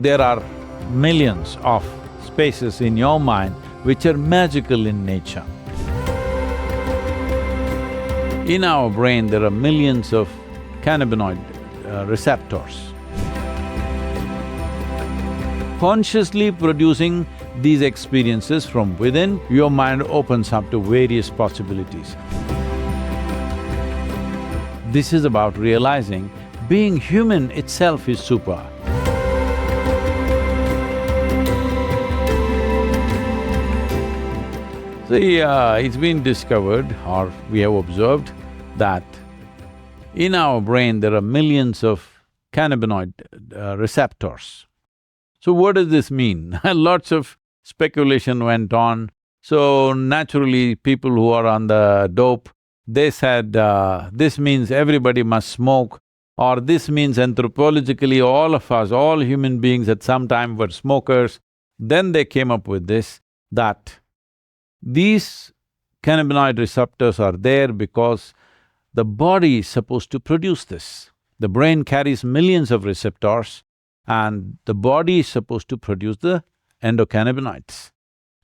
There are millions of spaces in your mind which are magical in nature. In our brain, there are millions of cannabinoid receptors. Consciously producing these experiences from within, your mind opens up to various possibilities. This is about realizing being human itself is super. See, it's been discovered, or we have observed, that in our brain there are millions of cannabinoid receptors. So what does this mean? Lots of speculation went on. So naturally, people who are on the dope, they said, this means everybody must smoke, or this means anthropologically all of us, all human beings at some time were smokers. Then they came up with this, that these cannabinoid receptors are there because the body is supposed to produce this. The brain carries millions of receptors and the body is supposed to produce the endocannabinoids.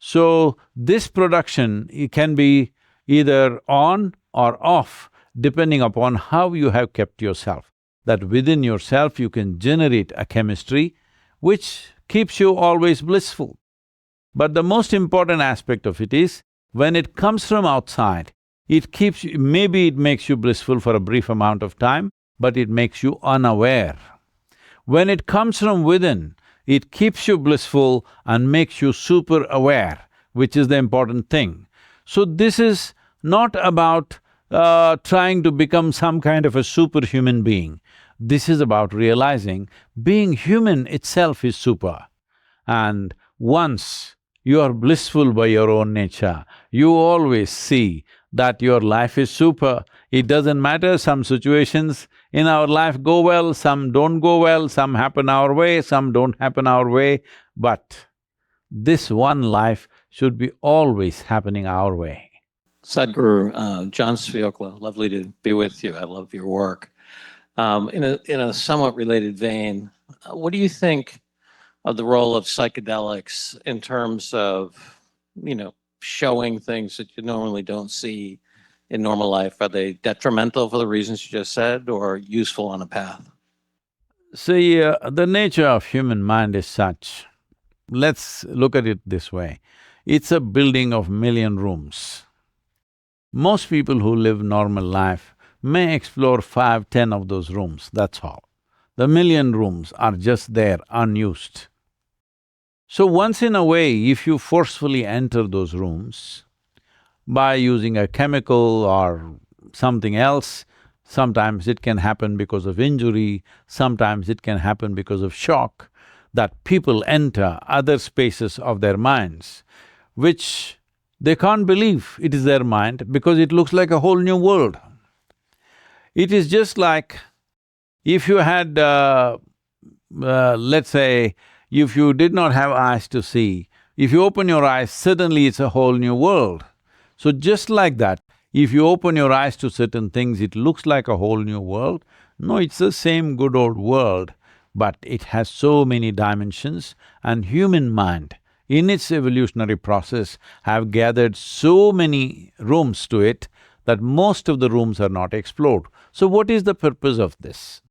So, this production, it can be either on or off depending upon how you have kept yourself. That within yourself you can generate a chemistry which keeps you always blissful. But the most important aspect of it is, when it comes from outside, it keeps you… maybe it makes you blissful for a brief amount of time, but it makes you unaware. When it comes from within, it keeps you blissful and makes you super aware, which is the important thing. So this is not about trying to become some kind of a superhuman being. This is about realizing being human itself is super. And once you are blissful by your own nature, you always see that your life is super. It doesn't matter, some situations in our life go well, some don't go well, some happen our way, some don't happen our way, but this one life should be always happening our way. Sadhguru, John Sviokla, lovely to be with you. I love your work. In a somewhat related vein, what do you think of the role of psychedelics in terms of, showing things that you normally don't see in normal life? Are they detrimental for the reasons you just said, or useful on a path? See, the nature of human mind is such, let's look at it this way, it's a building of million rooms. Most people who live normal life may explore 5, 10 of those rooms, that's all. The million rooms are just there, unused. So once in a way, if you forcefully enter those rooms by using a chemical or something else, sometimes it can happen because of injury, sometimes it can happen because of shock, that people enter other spaces of their minds, which they can't believe it is their mind because it looks like a whole new world. It is just like if you had, let's say, if you did not have eyes to see, if you open your eyes, suddenly it's a whole new world. So just like that, if you open your eyes to certain things, it looks like a whole new world. No, it's the same good old world, but it has so many dimensions, and human mind, in its evolutionary process, have gathered so many rooms to it that most of the rooms are not explored. So what is the purpose of this?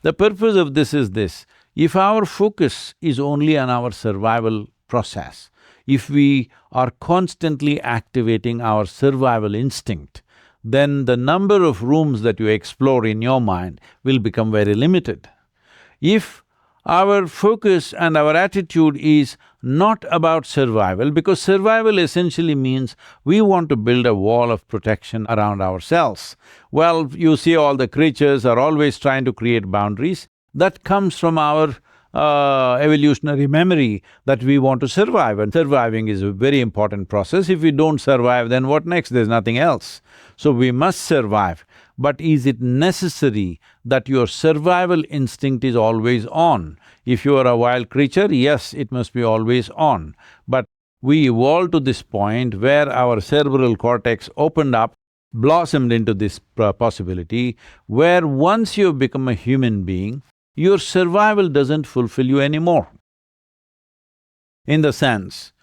The purpose of this is this: if our focus is only on our survival process, if we are constantly activating our survival instinct, then the number of rooms that you explore in your mind will become very limited. If our focus and our attitude is not about survival, because survival essentially means we want to build a wall of protection around ourselves. Well, you see all the creatures are always trying to create boundaries. That comes from our evolutionary memory that we want to survive, and surviving is a very important process. If we don't survive, then what next? There's nothing else. So we must survive. But is it necessary that your survival instinct is always on? If you are a wild creature, yes, it must be always on. But we evolved to this point where our cerebral cortex opened up, blossomed into this possibility, where once you become a human being, your survival doesn't fulfill you anymore. In the sense,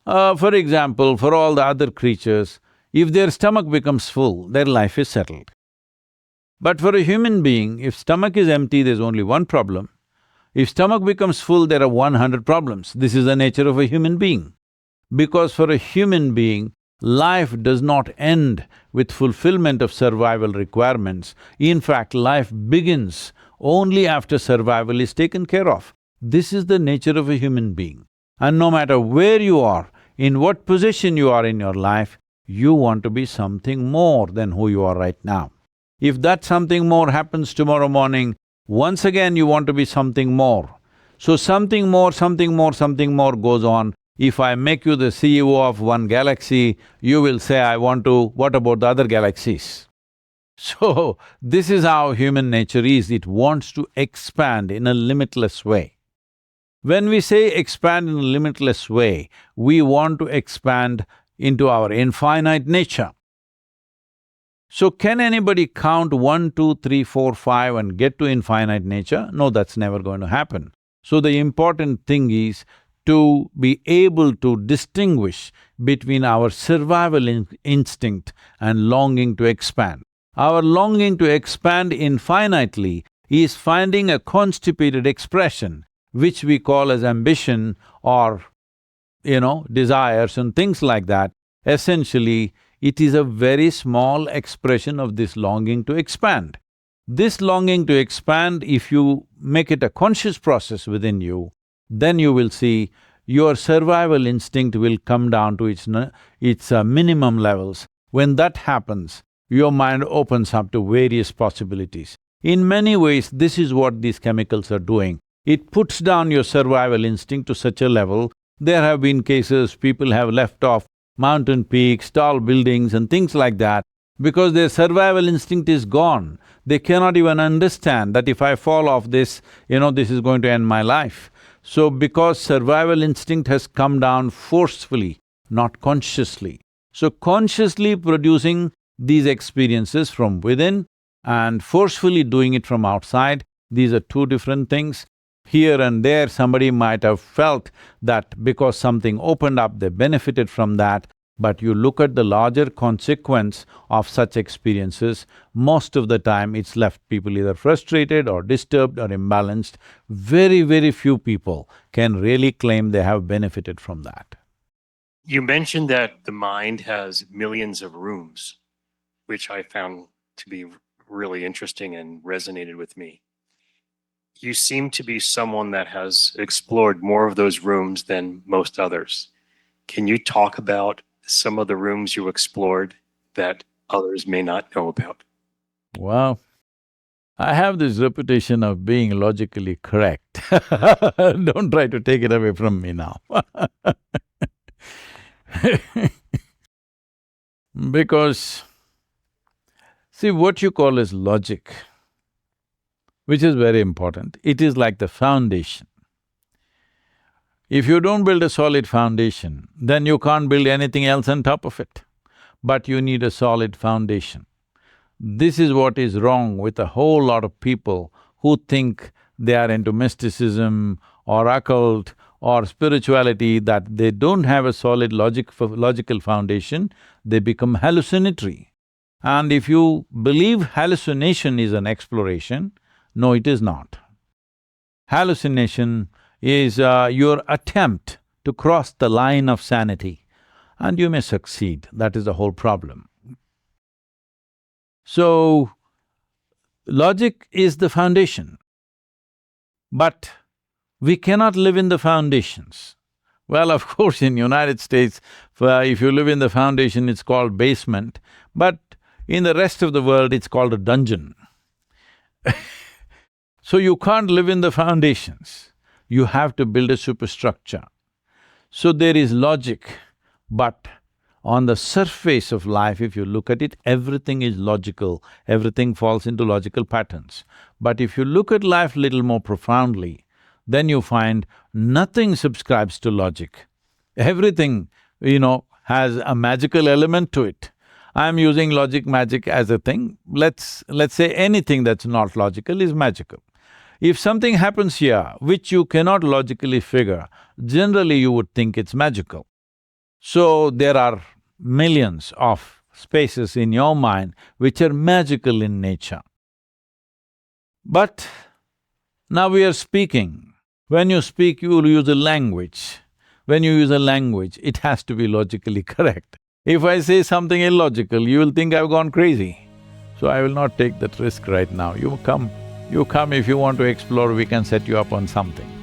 for example, for all the other creatures, if their stomach becomes full, their life is settled. But for a human being, if stomach is empty, there's only one problem. If stomach becomes full, there are 100 problems. This is the nature of a human being. Because for a human being, life does not end with fulfillment of survival requirements. In fact, life begins only after survival is taken care of. This is the nature of a human being. And no matter where you are, in what position you are in your life, you want to be something more than who you are right now. If that something more happens tomorrow morning, once again you want to be something more. So something more, something more, something more goes on. If I make you the CEO of one galaxy, you will say, I want to… what about the other galaxies? So, this is how human nature is, it wants to expand in a limitless way. When we say expand in a limitless way, we want to expand into our infinite nature. So can anybody count 1, 2, 3, 4, 5 and get to infinite nature? No, that's never going to happen. So the important thing is to be able to distinguish between our survival instinct and longing to expand. Our longing to expand infinitely is finding a constipated expression, which we call as ambition or, desires and things like that. Essentially, it is a very small expression of this longing to expand. This longing to expand, if you make it a conscious process within you, then you will see your survival instinct will come down to its minimum levels. When that happens, your mind opens up to various possibilities. In many ways, this is what these chemicals are doing. It puts down your survival instinct to such a level. There have been cases people have left off mountain peaks, tall buildings and things like that because their survival instinct is gone. They cannot even understand that if I fall off this, this is going to end my life. So because survival instinct has come down forcefully, not consciously. So consciously producing these experiences from within and forcefully doing it from outside, these are two different things. Here and there, somebody might have felt that because something opened up, they benefited from that, but you look at the larger consequence of such experiences, most of the time it's left people either frustrated or disturbed or imbalanced. Very, very few people can really claim they have benefited from that. You mentioned that the mind has millions of rooms, which I found to be really interesting and resonated with me. You seem to be someone that has explored more of those rooms than most others. Can you talk about some of the rooms you explored that others may not know about? Wow. I have this reputation of being logically correct. Don't try to take it away from me now. Because, see, what you call as logic, which is very important, it is like the foundation. If you don't build a solid foundation, then you can't build anything else on top of it. But you need a solid foundation. This is what is wrong with a whole lot of people who think they are into mysticism or occult or spirituality, that they don't have a solid logical foundation, they become hallucinatory. And if you believe hallucination is an exploration, no, it is not. Hallucination is your attempt to cross the line of sanity, and you may succeed, that is the whole problem. So, logic is the foundation, but we cannot live in the foundations. Well, of course, in United States, if you live in the foundation, it's called basement, but in the rest of the world, it's called a dungeon. So you can't live in the foundations, you have to build a superstructure. So there is logic, but on the surface of life, if you look at it, everything is logical, everything falls into logical patterns. But if you look at life little more profoundly, then you find nothing subscribes to logic. Everything, has a magical element to it. I'm using logic, magic as a thing. Let's say anything that's not logical is magical. If something happens here which you cannot logically figure, generally you would think it's magical. So there are millions of spaces in your mind which are magical in nature. But now we are speaking. When you speak, you will use a language. When you use a language, it has to be logically correct. If I say something illogical, you will think I've gone crazy. So I will not take that risk right now. You come if you want to explore, we can set you up on something.